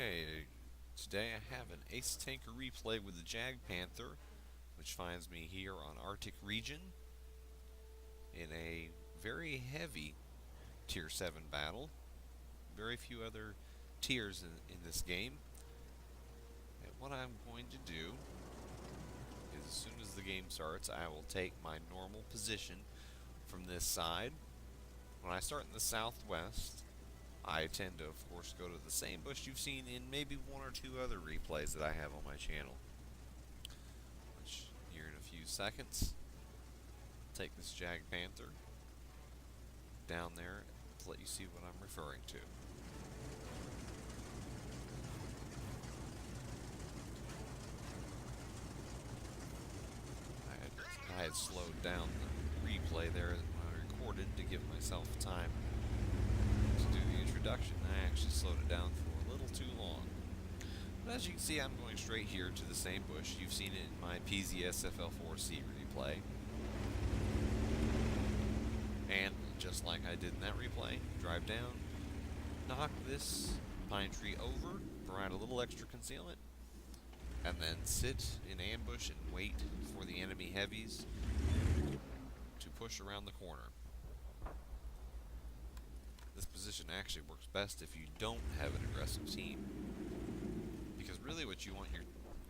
Okay, today I have an Ace Tanker replay with the JagPanther, which finds me here on Arctic region in a very heavy Tier 7 battle. Very few other tiers in this game. And what I'm going to do is as soon as the game starts, I will take my normal position from this side. When I start in the southwest, I tend to, of course, go to the same bush you've seen in maybe one or two other replays that I have on my channel. Which, here in a few seconds, take this JagPanther down there to let you see what I'm referring to. I had slowed down the replay there when I recorded to give myself time to do the introduction. I actually slowed it down for a little too long. But as you can see, I'm going straight here to the same bush. You've seen it in my PZSFL4C replay. And just like I did in that replay, drive down, knock this pine tree over, provide a little extra concealment, and then sit in ambush and wait for the enemy heavies to push around the corner. This position actually works best if you don't have an aggressive team, because really what you want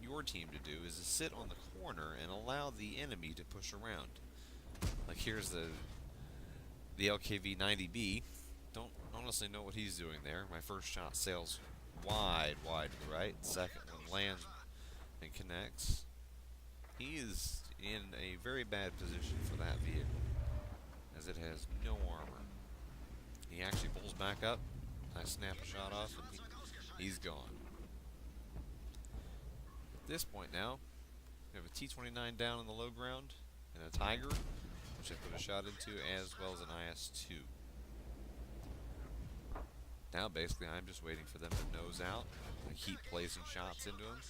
your team to do is to sit on the corner and allow the enemy to push around. Like here's the LKV-90B. Don't honestly know what he's doing there. My first shot sails wide to the right. Second one lands and connects. He is in a very bad position for that vehicle, as it has no armor. He actually pulls back up. I snap a shot off, and he's gone. At this point now, we have a T-29 down in the low ground, and a Tiger, which I put a shot into, as well as an IS-2. Now basically I'm just waiting for them to nose out. I keep placing shots into them.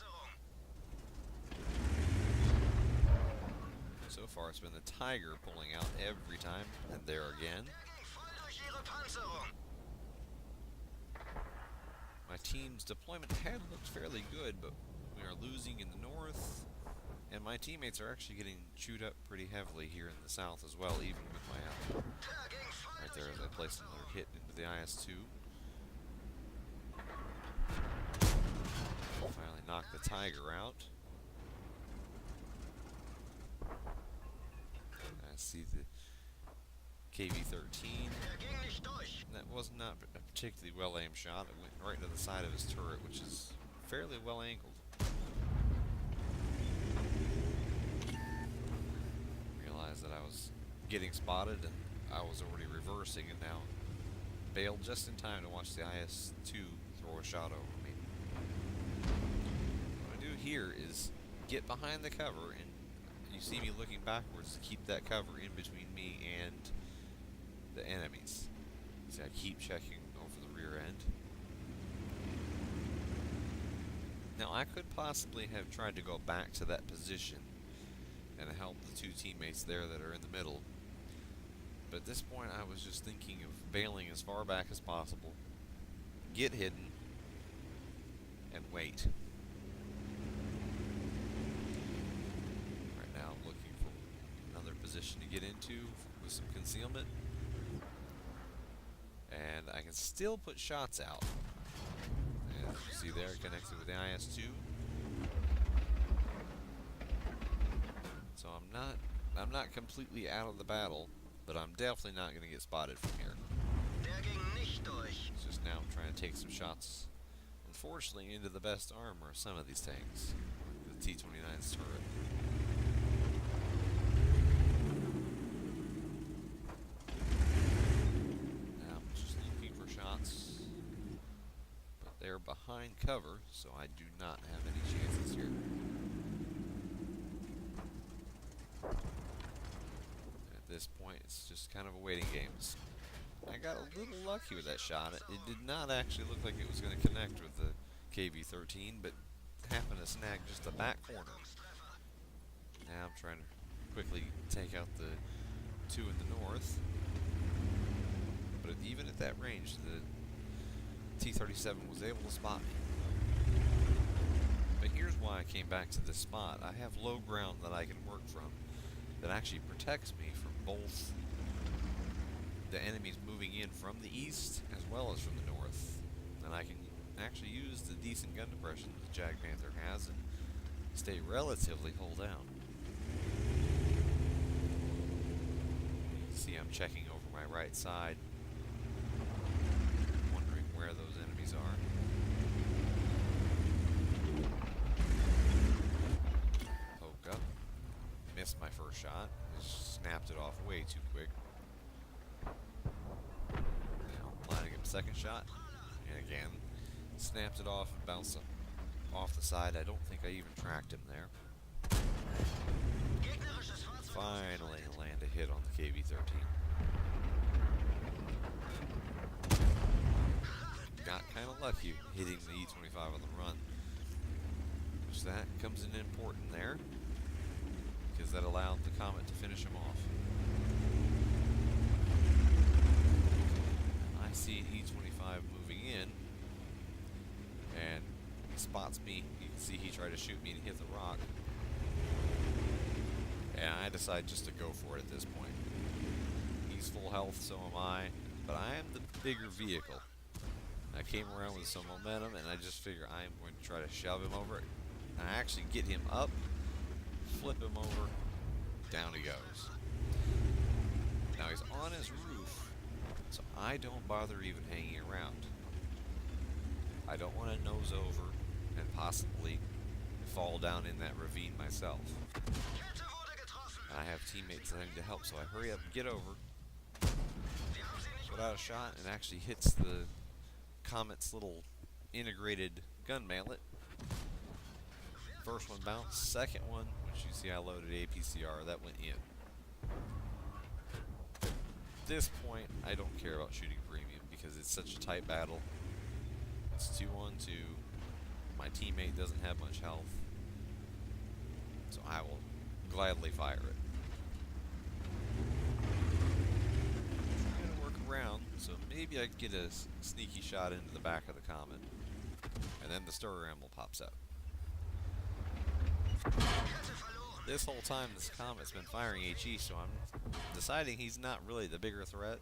So far it's been the Tiger pulling out every time, and there again. My team's deployment had looked fairly good, but we are losing in the north, and my teammates are actually getting chewed up pretty heavily here in the south as well, even with my output. Right there as I placed another hit into the IS-2. Finally knocked the Tiger out. I see the KV-13. That was not a particularly well-aimed shot. It went right into the side of his turret, which is fairly well-angled. Realized that I was getting spotted, and I was already reversing, and now bailed just in time to watch the IS-2 throw a shot over me. What I do here is get behind the cover, and you see me looking backwards to keep that cover in between me and the enemies. See, I keep checking over the rear end. Now, I could possibly have tried to go back to that position and help the two teammates there that are in the middle. But at this point, I was just thinking of bailing as far back as possible, get hidden, and wait. Right now, I'm looking for another position to get into with some concealment. And I can still put shots out. And as you see there, connected with the IS-2. So I'm not completely out of the battle, but I'm definitely not going to get spotted from here. It's just now I'm trying to take some shots, unfortunately, into the best armor of some of these tanks. The T-29's turret. But they're behind cover, so I do not have any chances here. At this point, it's just kind of a waiting game. I got a little lucky with that shot. It did not actually look like it was going to connect with the KV-13, but happened to snag just the back corner. Now I'm trying to quickly take out the two in the north. But even at that range, the T-37 was able to spot me. came back to this spot, I have low ground that I can work from that actually protects me from both the enemies moving in from the east as well as from the north. And I can actually use the decent gun depression that the JagPanther has and stay relatively hull down. You can see I'm checking over my right side, wondering where those enemies are. Poke up. Missed my first shot. Just snapped it off way too quick. Now lining up second shot. And again, snapped it off and bounced off the side. I don't think I even tracked him there. Finally land a hit on the KV-13. Got kind of lucky hitting the E-25 on the run. Which that comes in important there, because that allowed the Comet to finish him off. I see an E-25 moving in, and he spots me. You can see he tried to shoot me and hit the rock. And I decide just to go for it at this point. He's full health, so am I, but I am the bigger vehicle. I came around with some momentum, and I just figure I am going to try to shove him over. And I actually get him up, flip him over, down he goes. Now he's on his roof, so I don't bother even hanging around. I don't want to nose over and possibly fall down in that ravine myself. I have teammates having to help, so I hurry up and get over, put out a shot, and actually hits the Comet's little integrated gun mallet. First one bounced, second one, which you see I loaded APCR, that went in. At this point, I don't care about shooting premium because it's such a tight battle. It's 2-on-2. My teammate doesn't have much health, so I will gladly fire it. I'm trying to work around, so maybe I can get a sneaky shot into the back of the Comet, and then the stir ammo pops up. This whole time this Comet's been firing HE, so I'm deciding he's not really the bigger threat.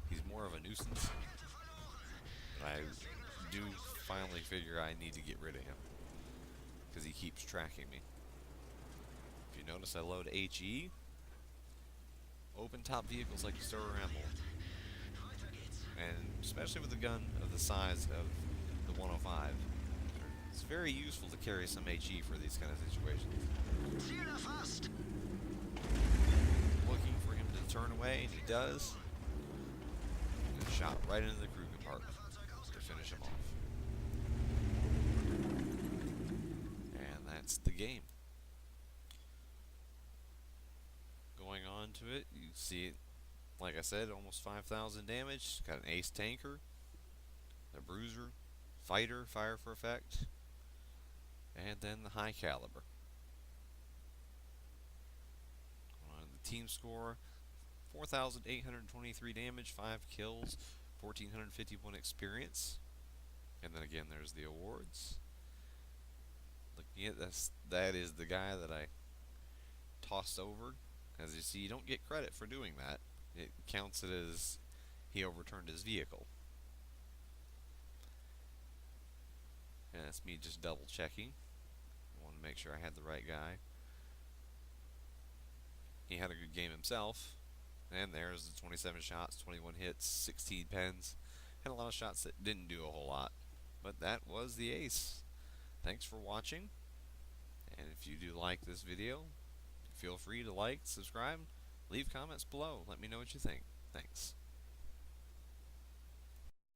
He's more of a nuisance. But I do finally figure I need to get rid of him, because he keeps tracking me. If you notice, I load HE. Open top vehicles like stir ammo. And especially with a gun of the size of the 105, it's very useful to carry some HE for these kind of situations. Looking for him to turn away, and he does. And shot right into the crew compartment to finish him off. And that's the game. Going on to it, you see it, like I said, almost 5,000 damage. Got an ace tanker, a bruiser, fighter, fire for effect, and then the high caliber. On the team score, 4,823 damage, 5 kills, 1,451 experience. And then again, there's the awards. Looking at this, that is the guy that I tossed over. As you see, you don't get credit for doing that. It counts it as he overturned his vehicle. And that's me just double checking. I want to make sure I had the right guy. He had a good game himself. And there's the 27 shots, 21 hits, 16 pens. Had a lot of shots that didn't do a whole lot. But that was the ace. Thanks for watching. And if you do like this video, feel free to like, subscribe, leave comments below. Let me know what you think. Thanks.